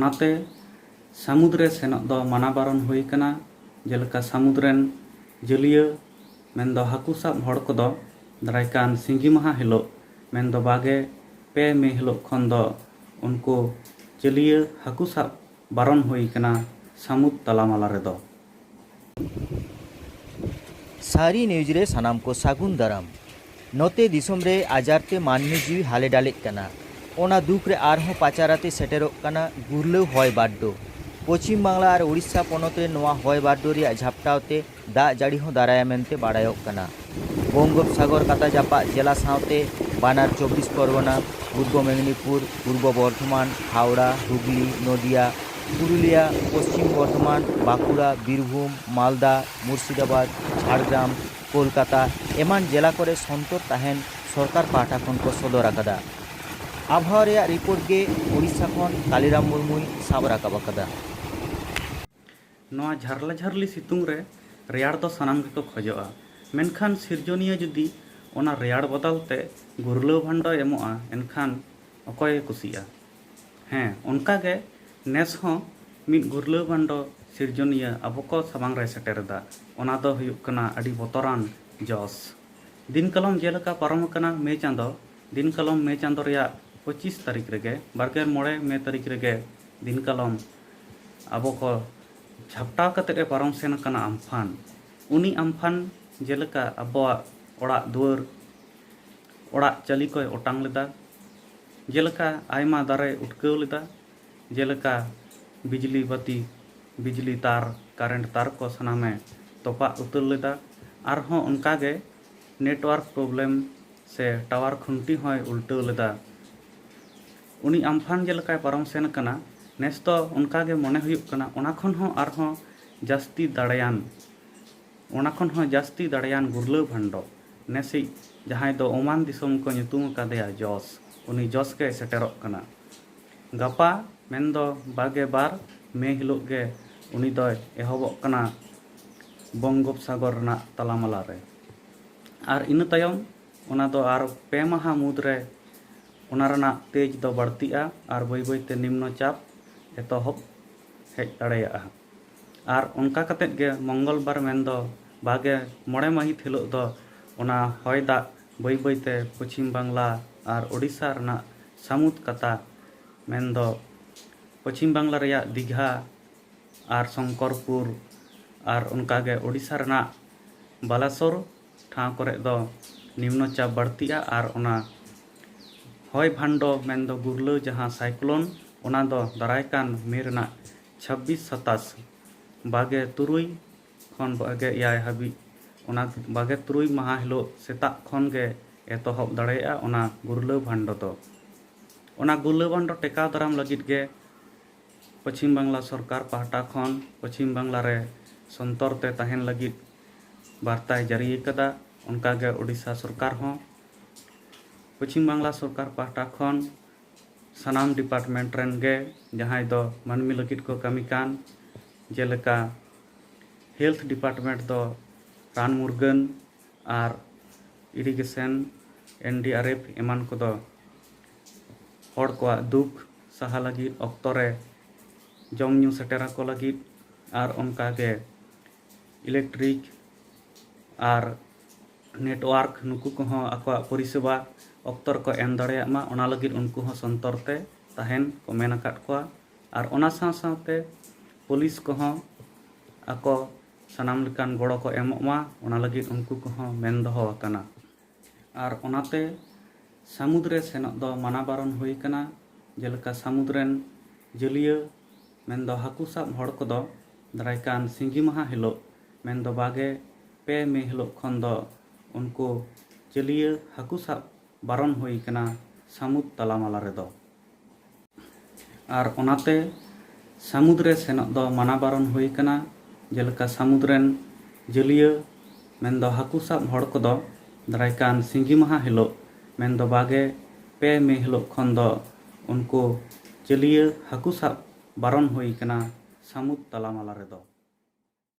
ᱚᱱᱟᱛᱮ ᱥᱟᱹᱢᱩᱫ ᱨᱮ ᱥᱮᱱᱚᱜ ᱫᱚ ᱢᱟᱱᱟ ᱵᱟᱨᱚᱱ ᱦᱩᱭ ᱟᱠᱟᱱᱟ। ᱡᱮᱞᱮᱠᱟ ᱥᱟᱹᱢᱩᱫ ᱨᱮᱱ ᱡᱟᱹᱞᱤᱭᱟᱹ ᱢᱮᱱᱫᱚ ᱦᱟᱹᱠᱩ ᱥᱟᱵ ᱦᱚᱲ ᱠᱚᱫᱚ ᱫᱟᱨᱟᱭᱠᱟᱱ ᱥᱤᱸᱜᱤ ᱢᱟᱦᱟ ᱦᱤᱞᱳᱜ ᱢᱮᱱᱫᱚ 22 ᱢᱮ ᱦᱤᱞᱳᱜ ᱠᱷᱚᱱ ᱫᱚ उनको जलिया हाकू साब बारन हुई कना सामुद तालामाला रेदो। सारी न्यूज रे सनाम को सागुन दाराम नोते दिसोम रे आजारते मानमी जीवी हाले डालेक कना ओना दुख रे आरहों पाचाराते सेटेरोक कना गुरलेव हय बाड्डो पश्चिम बांगला और उड़ीसा पनत रे नोआ हय बाड्डो रे झापटावते दा जाड़ी हों दाराया मेनते बाड़ायोक कना। बंगोपसागर काता जापा जिला सावते बानार 24 परगना पूर्व मेदिनीपुर पूर्व बर्धमान हावड़ा हुगली नदिया पुरुलिया पश्चिम बर्धमान बाँकुड़ा बीरभूम मालदा मुर्शिदाबाद झाड़ग्राम कोलकाता एमान जिला करे संतर ताहेन सरकार पाहटा खन को सदर आकादा। आबहावा रेया रिपोर्ट गे उड़ीसा खन कालीराम मुर्मुई साब राकाब आकादा। नोआ झारला झारली सितुंग रे रेयाड़ दो सानाम गेको खोजोआ मेनखान सिरजनिया जुदी ओना रेयाड़ बदलते गुरलाव भांडो एमोआ एनखान अकय कुसिया। हें ओनकागे नेस हों मिद गुरलाव भांडो सिरजनिया आबो को साबांग रे सेटेरदा ओना दो हुयुग कना अडी बतरान जस। दिन कलम जेलका पारम कना मे चांदो दिन कलम मे चांदो रेया 25 तारीख रेगे 29 मे तारीख रेगे दिन कलम आबो को झपटा कते पारम सेन कना आमफान उनी आमफान जेलका आबोआ ओड़ा दुआर ओड़ा चाली को ओटांग लेदा जेलका आयमा दारे उठकाव लेदा जेलका बिजली बत्ती बिजली तार कारेंट तार को सनामे तोपा उतर लेदा आरहों उनकागे नेटवर्क प्रॉब्लम से टावर खुंटी होय उल्टाव लेदा। उनी आमफान जेलका पारम सेन कना नेस तो उनकागे मने हुयुग कना ओना खन हों आरहों जास्ती दाड़ायान गुरलाव भांडो नेसी जहां दो ओमान दिसोम को nyutum कादेया जस उनी जस के सेटेरोक कना। गापा मेनदो 22 मे हिलोग गे उनी दो एहबोक कना बंगोपसागर ना तालामाला रे आर इन तायम ओना दो आर 2 माहा मुद्रे ओना रना तेज दो बढ़तिया आर बई बईते निम्न चाप एतहब हेज दाड़ेया आर उनका कतेत गे मंगलबार मेनदो 22 महित हिलोग दो ओना हय दाग बई बईते पश्चिम बांगला और उड़ीसा रना सामुद कता मेनदो पश्चिम बांगला रेया दीघा और शंकरपुर और उनकागे उड़ीसा रना बालासोर ठाव करे दो निम्न चाप बढ़तिया और ओना हय भांडो मेनदो गुरलाव जहां साइक्लोन ओना दो दारायकान मे रना 26-27 23 खन 26 हाबी ओना 23 माहा हिलो सेता खन गे एतहब दाड़ेया ओना गुरलाव भांडो दो ओना गुरलाव भांडो टेकाव दाराम लगित गे पश्चिम बांगला सरकार पाहटा खन पश्चिम बांगला रे संतरते ताहेन लगित बार्ताय जारी कदा उनकागे उड़ीसा सरकार हों पश्चिम बांगला सरकार पाहटा खन सनाम डिपार्टमेंट रेन गे जहां दो मानमी लगित को कमी कान जेलका हेल्थ डिपार्टमेंट दो रान मुर्गन और इरिगेशन NDRF एमान को दो हड़ को दुख सहा लगित अक्तरे जम न्यू सेटेरा को लगित और उनकागे इलेक्ट्रिक और नेटवर्क नुकु को हों आको परिसेवा अक्तर को एम दाड़ेया मा ओना लगित उनको हों संतरते ताहेन को मेन आकाद कोआ और ओना साथे पुलिस को हों आको सनाम लेकान गड़ो को एमोग मा ओना लगित उनको को हों मेन दोहो आकाना। और ओनाते सामुद रे सेनोग दो माना बारन हुई कना जेलका सामुद रेन जलिया मेनदो हाकू साब हड़ को दो दारायकान सिंगी माहा हिलो मेनदो 22 मे हिलो खन दो उनको जलिया हाकू साब बारन हुई कना सामुद तालामाला रेदो। और ओनाते सामुद रे सेनोग दो माना बारन हुई कना जेलका सामुद रेन जलिया मेनदो हाकू साब हड़ को दो दारायकान सिंगी माहा हिलो मेनदो 22 मे हिलो खन दो उनको जलिया हाकू साब बारन हुई कना सामुद तालामाला रेदो।